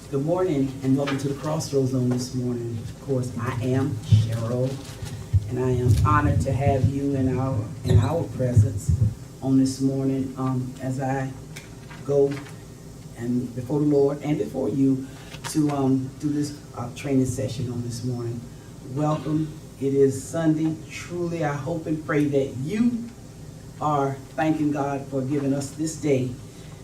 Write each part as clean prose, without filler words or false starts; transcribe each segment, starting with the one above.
Good morning and welcome to the Crossroads on this morning. Of course, I am Cheryl, and I am honored to have you in our presence on this morning as I go and before the Lord and before you to do this training session on this morning. Welcome. It is Sunday. Truly, I hope and pray that you are thanking God for giving us this day,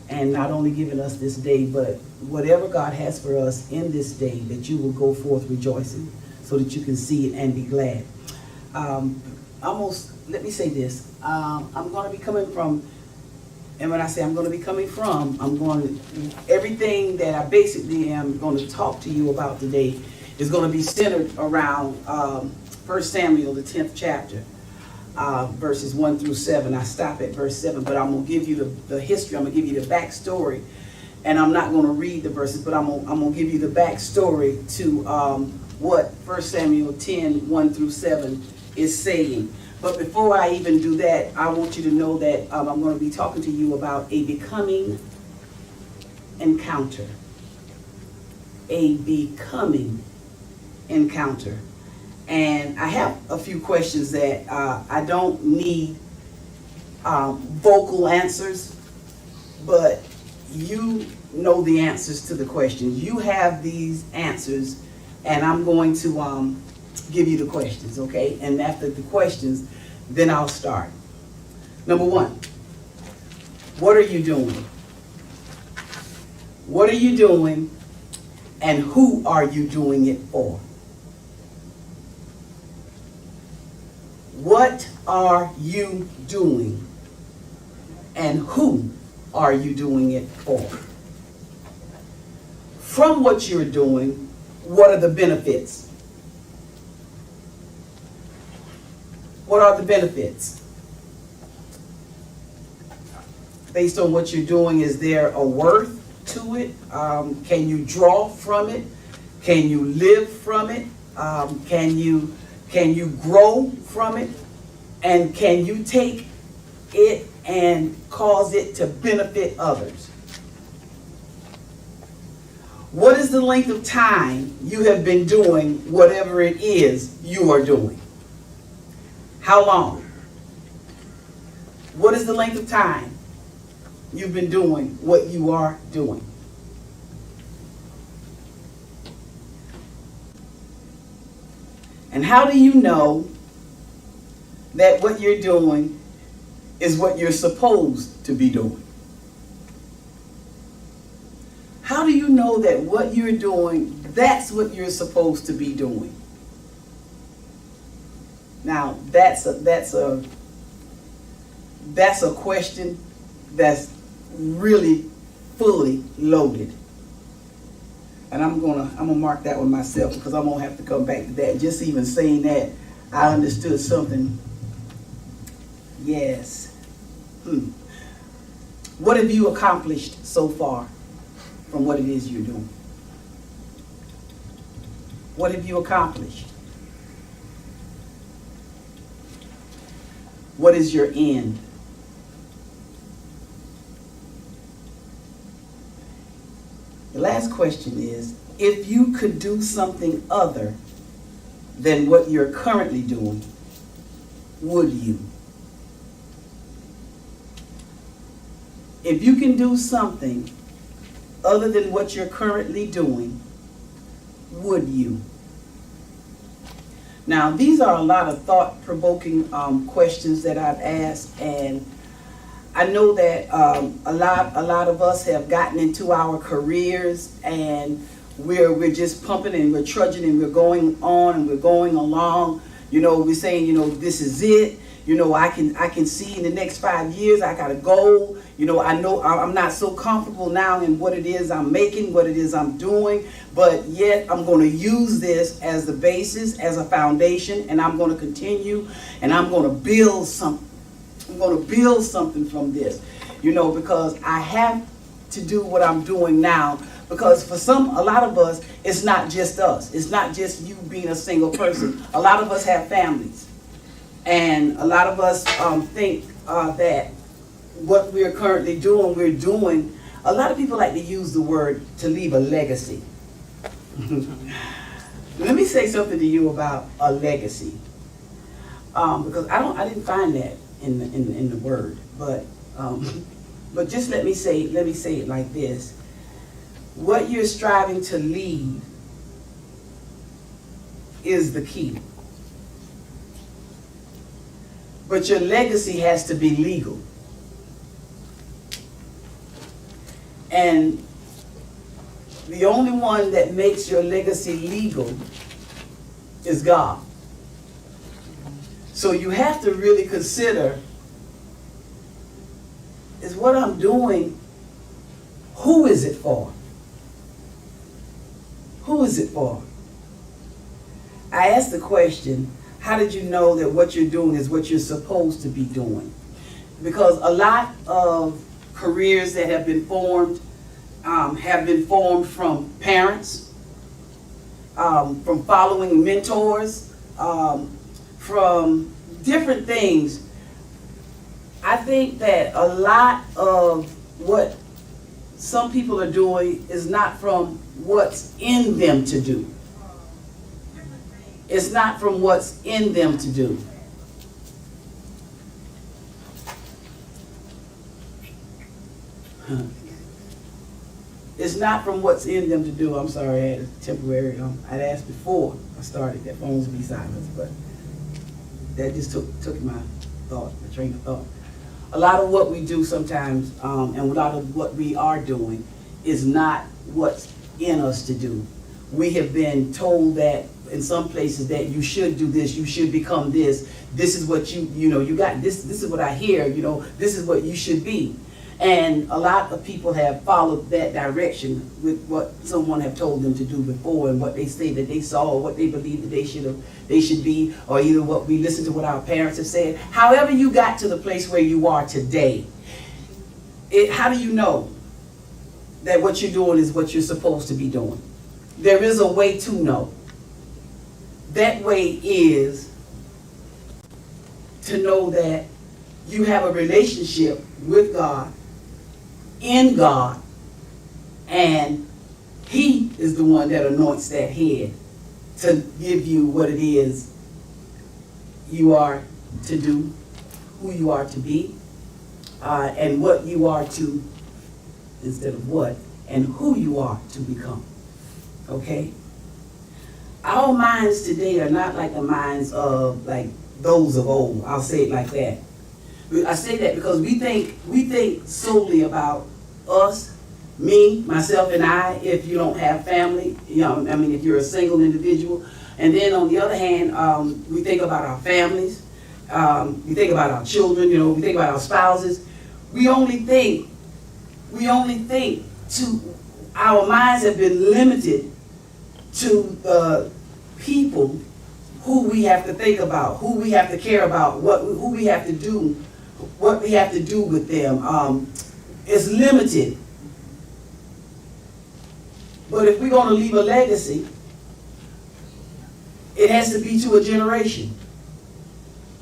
and not only giving us this day, but whatever God has for us in this day, that you will go forth rejoicing so that you can see it and be glad. Let me say this. I'm going to be coming from, and when I say I'm going to be coming from, everything that I basically am going to talk to you about today is going to be centered around 1 Samuel, the 10th chapter. Verses 1 through 7. I stop at verse 7, but I'm going to give you the history. I'm going to give you the backstory. And I'm not going to read the verses, but I'm going to give you the backstory to what 1 Samuel 10, 1 through 7 is saying. But before I even do that, I want you to know that I'm going to be talking to you about a becoming encounter. A becoming encounter. And I have a few questions that I don't need vocal answers, but you know the answers to the questions. You have these answers, and I'm going to give you the questions, okay? And after the questions, then I'll start. Number one, what are you doing? What are you doing, and who are you doing it for? What are you doing, and who are you doing it for? From what you're doing, what are the benefits? What are the benefits? Based on what you're doing, is there a worth to it? Can you draw from it? Can you live from it? Can you grow from it? And can you take it and cause it to benefit others? What is the length of time you have been doing whatever it is you are doing? How long? What is the length of time you've been doing what you are doing? And how do you know that what you're doing is what you're supposed to be doing? How do you know that what you're doing, that's what you're supposed to be doing? Now, that's a question that's really fully loaded. And I'm gonna mark that one myself, because I'm gonna have to come back to that. Just even saying that, I understood something. Yes. What have you accomplished so far from what it is you're doing? What have you accomplished? What is your end? The last question is, if you could do something other than what you're currently doing, would you? If you can do something other than what you're currently doing, would you? Now, these are a lot of thought-provoking questions that I've asked, and I know that a lot of us have gotten into our careers, and we're just pumping and we're trudging and we're going on and we're going along. You know, we're saying, you know, this is it. You know, I can see in the next 5 years, I got a goal. You know I'm not so comfortable now in what it is I'm making, what it is I'm doing, but yet I'm going to use this as the basis, as a foundation, and I'm going to continue, and I'm going to build something. I'm going to build something from this, you know, because I have to do what I'm doing now. Because for a lot of us, it's not just us. It's not just you being a single person. A lot of us have families. And a lot of us think that what we're currently doing, we're doing. A lot of people like to use the word to leave a legacy. Let me say something to you about a legacy, because I didn't find that in the word, but just let me say it like this: what you're striving to leave is the key, but your legacy has to be legal, and the only one that makes your legacy legal is God. So you have to really consider, is what I'm doing, who is it for? Who is it for? I asked the question, how did you know that what you're doing is what you're supposed to be doing? Because a lot of careers that have been formed from parents, from following mentors, from different things. I think that a lot of what some people are doing is not from what's in them to do. It's not from what's in them to do. It's not from what's in them to do. I'm sorry, I had a temporary, I'd asked before I started that phones would be silenced, but that just took my train of thought. A lot of what we do sometimes, and a lot of what we are doing, is not what's in us to do. We have been told that in some places that you should do this, you should become this. This is what you got. This is what I hear. This is what you should be. And a lot of people have followed that direction with what someone have told them to do before, and what they say that they saw, or what they believe that they should be, or either what we listen to what our parents have said. However you got to the place where you are today, how do you know that what you're doing is what you're supposed to be doing? There is a way to know. That way is to know that you have a relationship with God, in God, and He is the one that anoints that head to give you what it is you are to do, who you are to be, and what you are to, instead of what, and who you are to become. Okay? Our minds today are not like the minds of like those of old. I'll say it like that. I say that because we think solely about us, me, myself, and I. If you don't have family, if you're a single individual, and then on the other hand, we think about our families, we think about our children, we think about our spouses. We only think to, our minds have been limited to the people who we have to think about, who we have to care about, who we have to do, what we have to do with them. It's limited. But if we're going to leave a legacy, it has to be to a generation.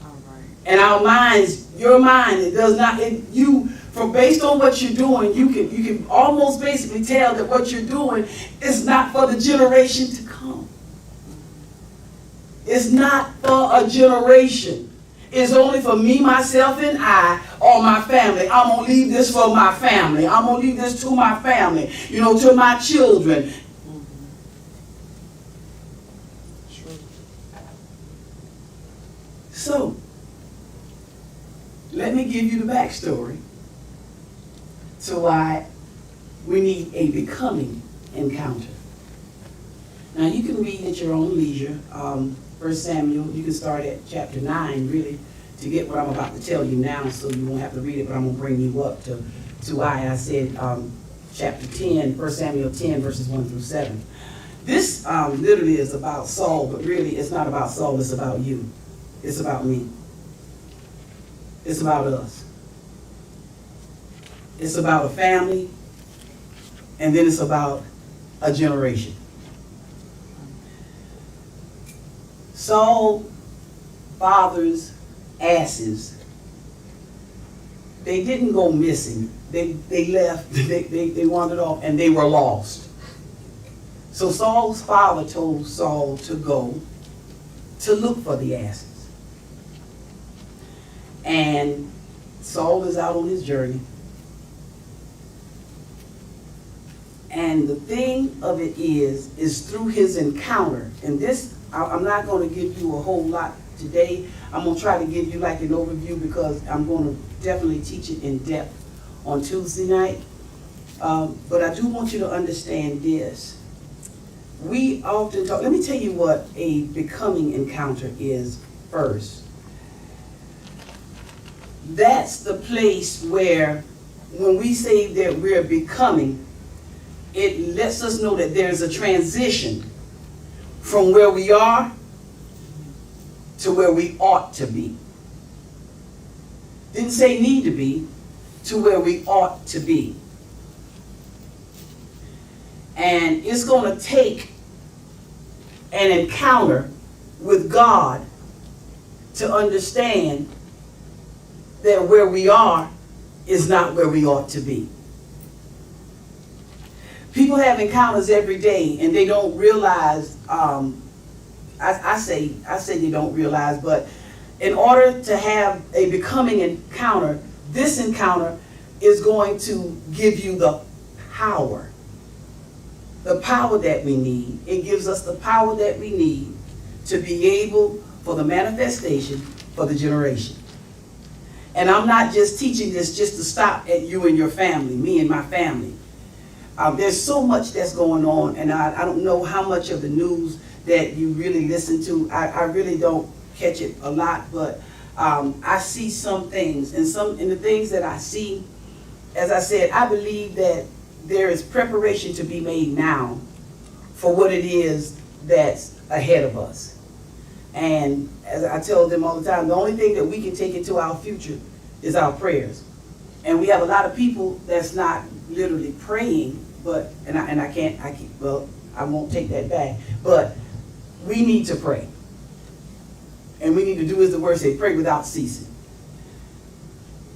All right. And our minds, your mind, it does not, based on what you're doing, you can almost basically tell that what you're doing is not for the generation to come. It's not for a generation. It's only for me, myself, and I, or my family. I'm going to leave this for my family. I'm going to leave this to my family, to my children. So, let me give you the backstory to why we need a becoming encounter. Now, you can read at your own leisure. 1 Samuel, you can start at chapter 9, really, to get what I'm about to tell you now, so you won't have to read it, but I'm going to bring you up to why I said chapter 10, 1 Samuel 10, verses 1 through 7. This literally is about Saul, but really it's not about Saul, it's about you. It's about me. It's about us. It's about a family, and then it's about a generation. Saul's father's asses, they didn't go missing. They left, they wandered off, and they were lost. So Saul's father told Saul to go to look for the asses. And Saul is out on his journey. And the thing of it is through his encounter. And this, I'm not going to give you a whole lot today. I'm going to try to give you like an overview because I'm going to definitely teach it in depth on Tuesday night. But I do want you to understand this. We often talk, let me tell you what a becoming encounter is first. That's the place where when we say that we're becoming, it lets us know that there's a transition from where we are to where we ought to be. Didn't say need to be, to where we ought to be. And it's going to take an encounter with God to understand that where we are is not where we ought to be. People have encounters every day and they don't realize, I say they don't realize, but in order to have a becoming encounter, this encounter is going to give you the power that we need. It gives us the power that we need to be able for the manifestation for the generation. And I'm not just teaching this just to stop at you and your family, me and my family. There's so much that's going on, and I don't know how much of the news that you really listen to. I really don't catch it a lot, but I see some things, and the things that I see, as I said, I believe that there is preparation to be made now for what it is that's ahead of us. And as I tell them all the time, the only thing that we can take into our future is our prayers. And we have a lot of people that's not literally praying, but I won't take that back. But we need to pray. And we need to do as the word says, pray without ceasing.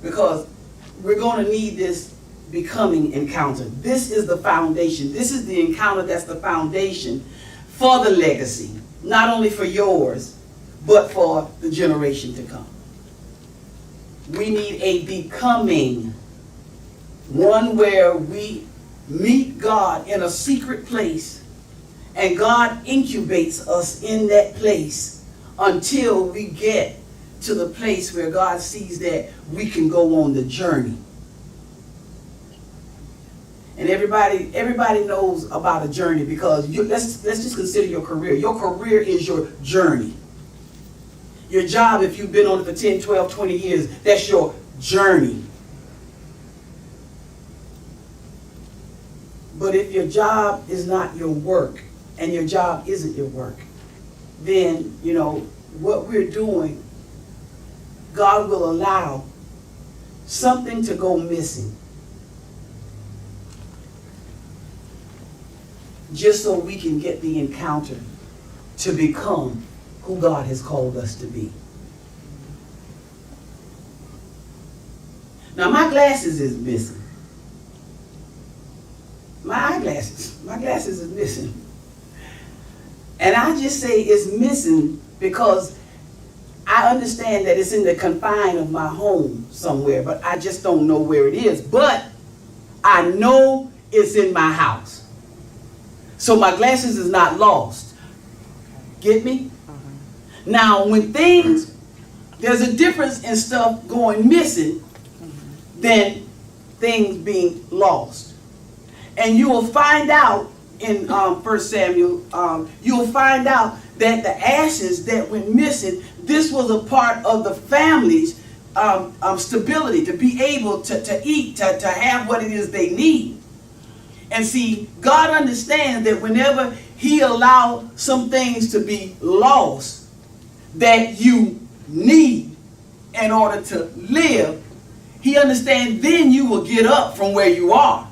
Because we're going to need this becoming encounter. This is the foundation. This is the encounter that's the foundation for the legacy. Not only for yours, but for the generation to come. We need a becoming, one where we meet God in a secret place and God incubates us in that place until we get to the place where God sees that we can go on the journey. And everybody knows about a journey because let's just consider your career. Your career is your journey. Your job, if you've been on it for 10, 12, 20 years, that's your journey. But if your job is not your work, and your job isn't your work, then, what we're doing, God will allow something to go missing. Just so we can get the encounter to become who God has called us to be. Now my glasses is missing. My glasses is missing. And I just say it's missing because I understand that it's in the confine of my home somewhere, but I just don't know where it is. But I know it's in my house. So my glasses is not lost. Get me? Now, when there's a difference in stuff going missing than things being lost. And you will find out in 1 Samuel, you'll find out that the ashes that went missing, this was a part of the family's stability, to be able to eat, to have what it is they need. And see, God understands that whenever He allows some things to be lost that you need in order to live, He understands then you will get up from where you are.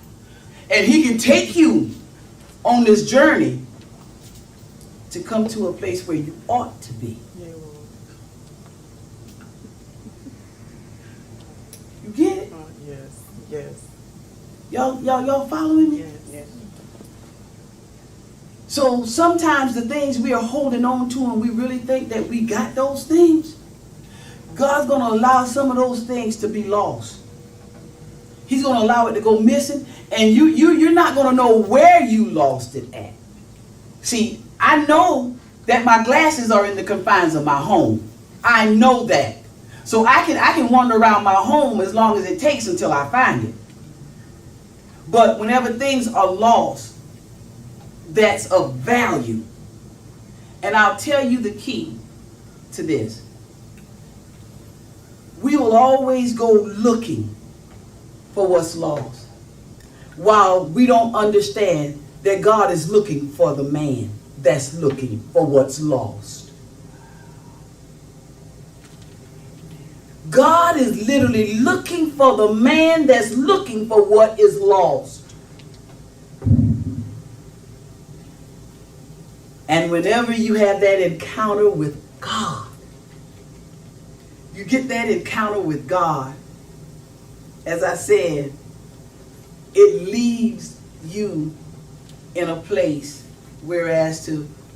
And He can take you on this journey to come to a place where you ought to be. You get it? Yes. Y'all following me? Yes. So sometimes the things we are holding on to and we really think that we got those things, God's going to allow some of those things to be lost. He's going to allow it to go missing, and you're not going to know where you lost it at. See, I know that my glasses are in the confines of my home. I know that. So I can wander around my home as long as it takes until I find it. But whenever things are lost, that's of value. And I'll tell you the key to this. We will always go looking for what's lost, while we don't understand that God is looking for the man that's looking for what's lost. God is literally looking for the man that's looking for what is lost. And whenever you have that encounter with God, you get that encounter with God, as I said, it leaves you in a place whereas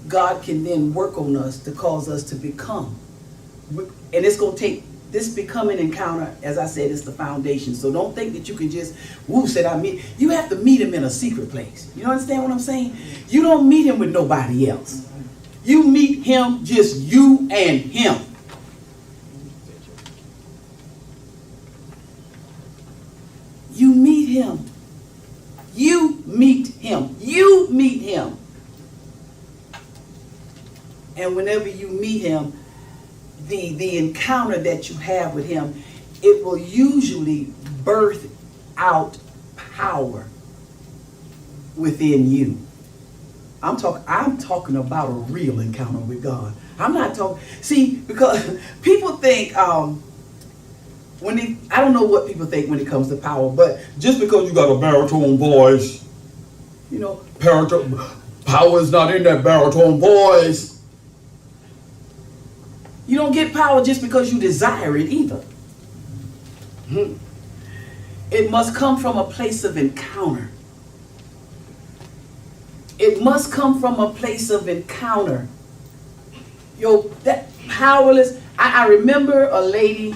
God can then work on us to cause us to become. And it's going to take this becoming encounter, as I said, is the foundation. So don't think that you can just, you have to meet him in a secret place. You understand what I'm saying? You don't meet him with nobody else. You meet him, just you and him. You meet him. You meet him. You meet him. And whenever you meet him, the encounter that you have with him, it will usually birth out power within you. I'm talking about a real encounter with God. I'm not talking, see, because people think, I don't know what people think when it comes to power, but just because you got a baritone voice, power is not in that baritone voice. You don't get power just because you desire it either. It must come from a place of encounter. It must come from a place of encounter. That powerless. I remember a lady,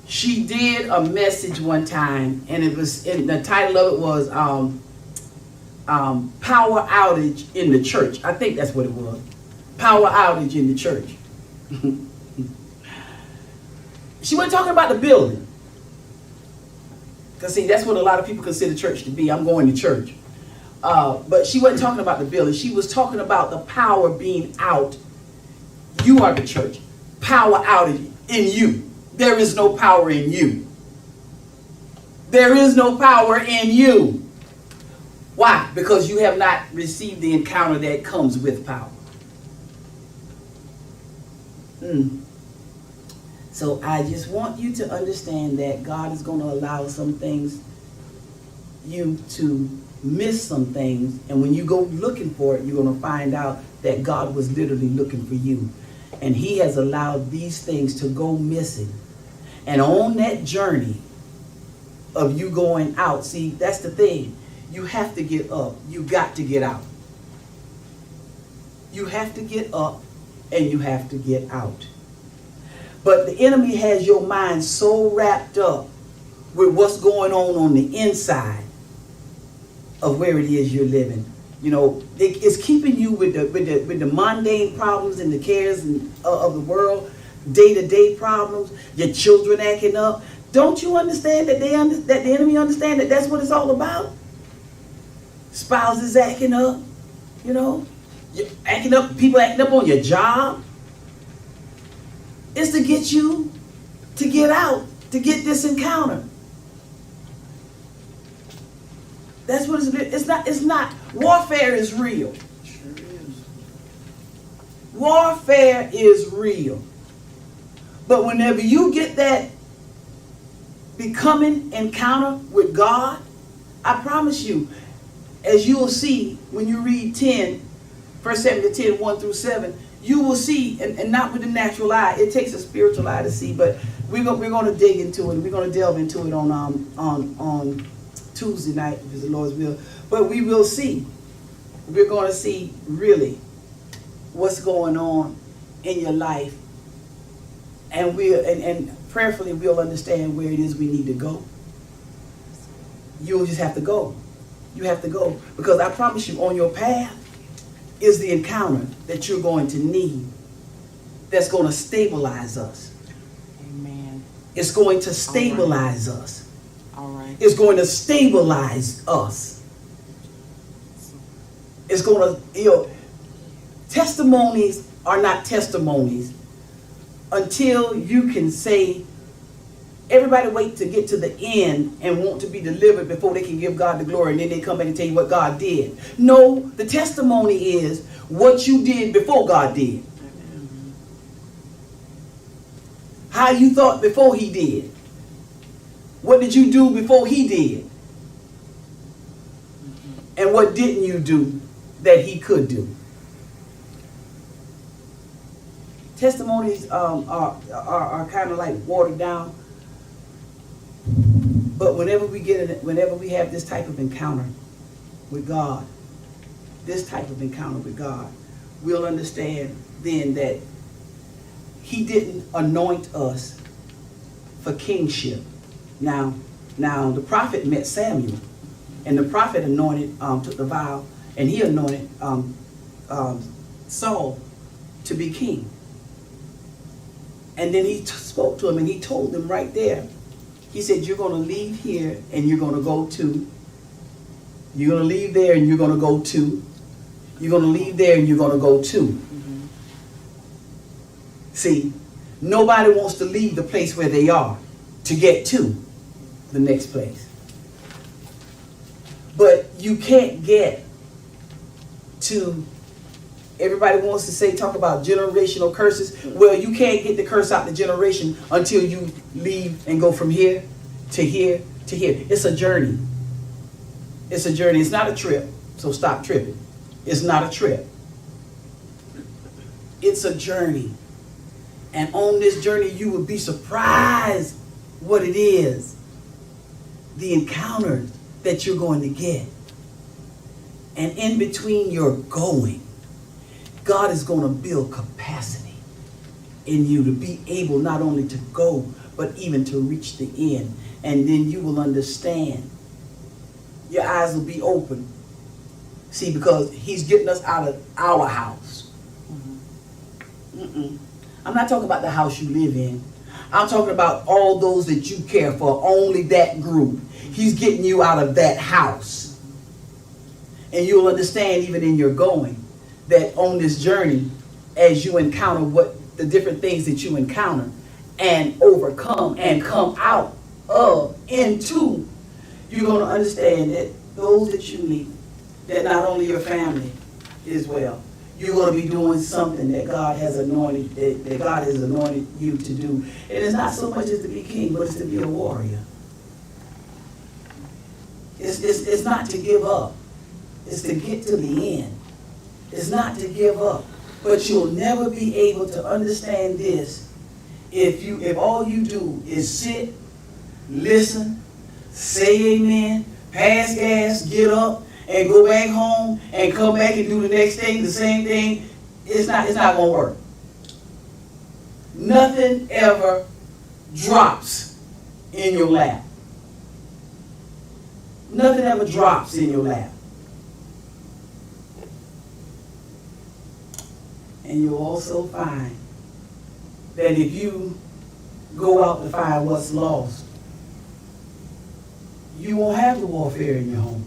she did a message one time, and the title of it was Power Outage in the Church. I think that's what it was. Power Outage in the Church. She wasn't talking about the building. Because see, that's what a lot of people consider church to be. I'm going to church. But she wasn't talking about the building. She was talking about the power being out. You are the church. Power outage in you. There is no power in you. There is no power in you. Why? Because you have not received the encounter that comes with power. So I just want you to understand that God is going to allow some things, you to miss some things, and when you go looking for it, you're going to find out that God was literally looking for you. And he has allowed these things to go missing. And on that journey of you going out, see, that's the thing. You have to get up. You got to get out. You have to get up and you have to get out. But the enemy has your mind so wrapped up with what's going on the inside of where it is you're living. It's keeping you with the mundane problems and the cares of the world, day-to-day problems, your children acting up. Don't you understand that that the enemy understand that that's what it's all about? Spouses acting up, acting up, people acting up on your job. It's to get you to get out, to get this encounter. That's what it's not. Warfare is real. It sure is. Warfare is real. But whenever you get that becoming encounter with God, I promise you, as you will see when you read 1 Samuel 10, 1 through 7, you will see, and not with the natural eye. It takes a spiritual eye to see, but we're going to dig into it. We're going to delve into it on Tuesday night, if it's the Lord's will. But we will see we're going to see really what's going on in your life, and prayerfully we'll understand where it is we need to go. You'll just have to go. You have to go, because I promise you, on your path is the encounter that you're going to need, that's going to stabilize us. Amen. It's going to stabilize us. All right. It's going to stabilize us. It's going to, testimonies are not testimonies until you can say, everybody wait to get to the end and want to be delivered before they can give God the glory, and then they come back and tell you what God did. No, the testimony is what you did before God did. How you thought before he did. What did you do before he did? And what didn't you do that he could do? Testimonies are kind of like watered down. But whenever we have this type of encounter with God, we'll understand then that he didn't anoint us for kingship. Now the prophet met Samuel, and the prophet anointed, took the vow, and he anointed Saul to be king. And then he spoke to him, and he told him right there, he said, you're going to leave here and you're going to go to. You're going to leave there and you're going to go to. You're going to leave there and you're going to go to. Mm-hmm. See, nobody wants to leave the place where they are to get to the next place. But you can't get to, everybody wants to talk about generational curses. Well, you can't get the curse out the generation until you leave and go from here to here to here. It's a journey. It's a journey. It's not a trip. So stop tripping. It's not a trip. It's a journey. And on this journey, you will be surprised what it is. The encounters that you're going to get. And in between your going, God is going to build capacity in you to be able not only to go, but even to reach the end. And then you will understand. Your eyes will be open. See, because he's getting us out of our house. I'm not talking about the house you live in. I'm talking about all those that you care for, only that group. He's getting you out of that house. And you'll understand even in your going, that on this journey, as you encounter what the different things that you encounter and overcome and come out of into, you're going to understand that those that you meet, that not only your family as well, you're going to be doing something that God has anointed, that God has anointed you to do. And it's not so much as to be king, but it's to be a warrior. It's not to give up. It's to get to the end. It's not to give up. But you'll never be able to understand this if all you do is sit, listen, say amen, pass gas, get up, and go back home and come back and do the next thing, the same thing. It's not going to work. Nothing ever drops in your lap. Nothing ever drops in your lap. And you'll also find that if you go out to find what's lost, you won't have the warfare in your home.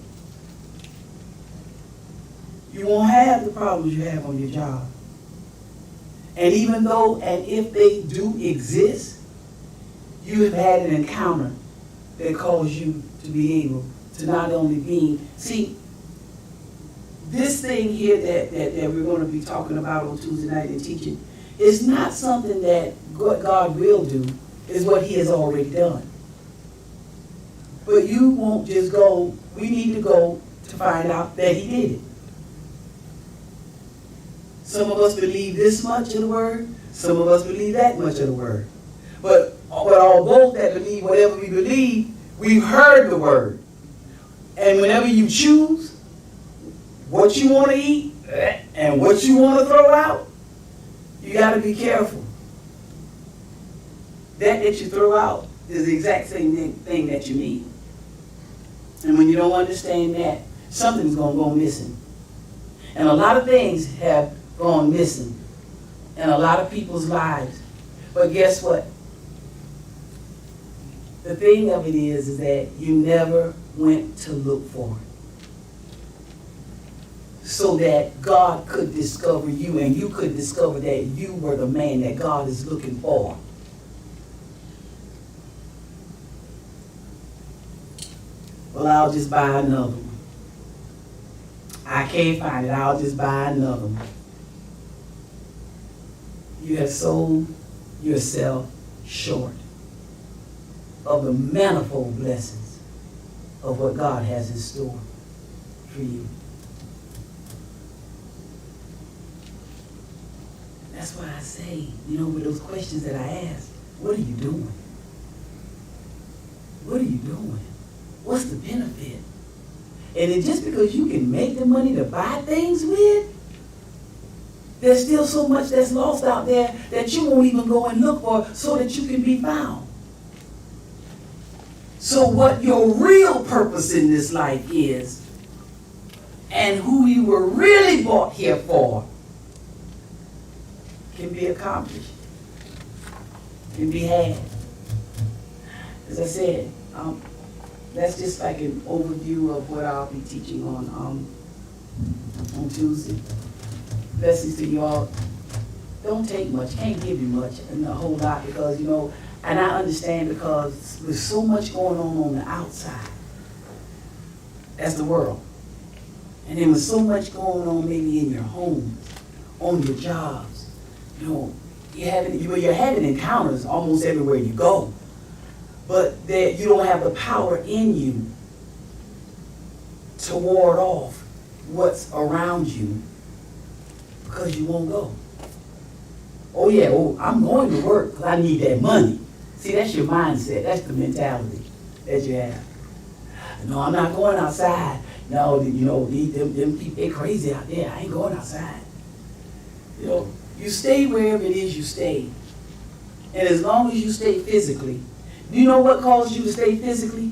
You won't have the problems you have on your job. And even though, and if they do exist, you have had an encounter that caused you to be able to not only be, see, this thing here that we're going to be talking about on Tuesday night and teaching is not something that what God will do, is what he has already done. But you won't just go, we need to go to find out that he did it. Some of us believe this much of the word, some of us believe that much of the word. But all both that believe whatever we believe, we've heard the word. And whenever you choose, what you want to eat and what you want to throw out, you got to be careful. That you throw out is the exact same thing that you need. And when you don't understand that, something's going to go missing. And a lot of things have gone missing in a lot of people's lives. But guess what? The thing of it is that you never went to look for it. So that God could discover you and you could discover that you were the man that God is looking for. Well, I'll just buy another one. I can't find it. I'll just buy another one. You have sold yourself short of the manifold blessings of what God has in store for you. That's why I say, with those questions that I ask, what are you doing? What are you doing? What's the benefit? And it's just because you can make the money to buy things with, there's still so much that's lost out there that you won't even go and look for so that you can be found. So what your real purpose in this life is, and who you were really brought here for, can be accomplished, can be had. As I said, that's just like an overview of what I'll be teaching on Tuesday. Blessings to you all. Don't take much, can't give you much, and a whole lot, because and I understand, because there's so much going on the outside. That's the world. And then there's so much going on maybe in your homes, on your jobs. You're having encounters almost everywhere you go. But that you don't have the power in you to ward off what's around you because you won't go. Oh yeah, I'm going to work because I need that money. See, that's your mindset. That's the mentality that you have. No, I'm not going outside. No, them people, they crazy out there. I ain't going outside. You stay wherever it is you stay. And as long as you stay physically, you know what causes you to stay physically?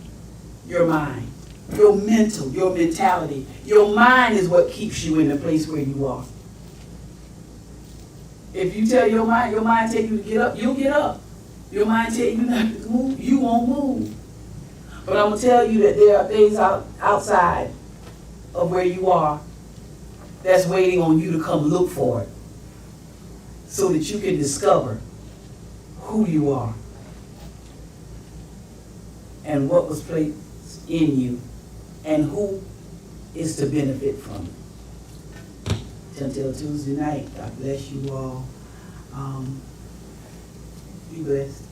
Your mind, your mental, your mentality. Your mind is what keeps you in the place where you are. If you tell your mind tell you to get up, you'll get up. Your mind tell you not to move, you won't move. But I'm going to tell you that there are things outside of where you are that's waiting on you to come look for it, so that you can discover who you are and what was placed in you and who is to benefit from it. Until Tuesday night, God bless you all. Be blessed.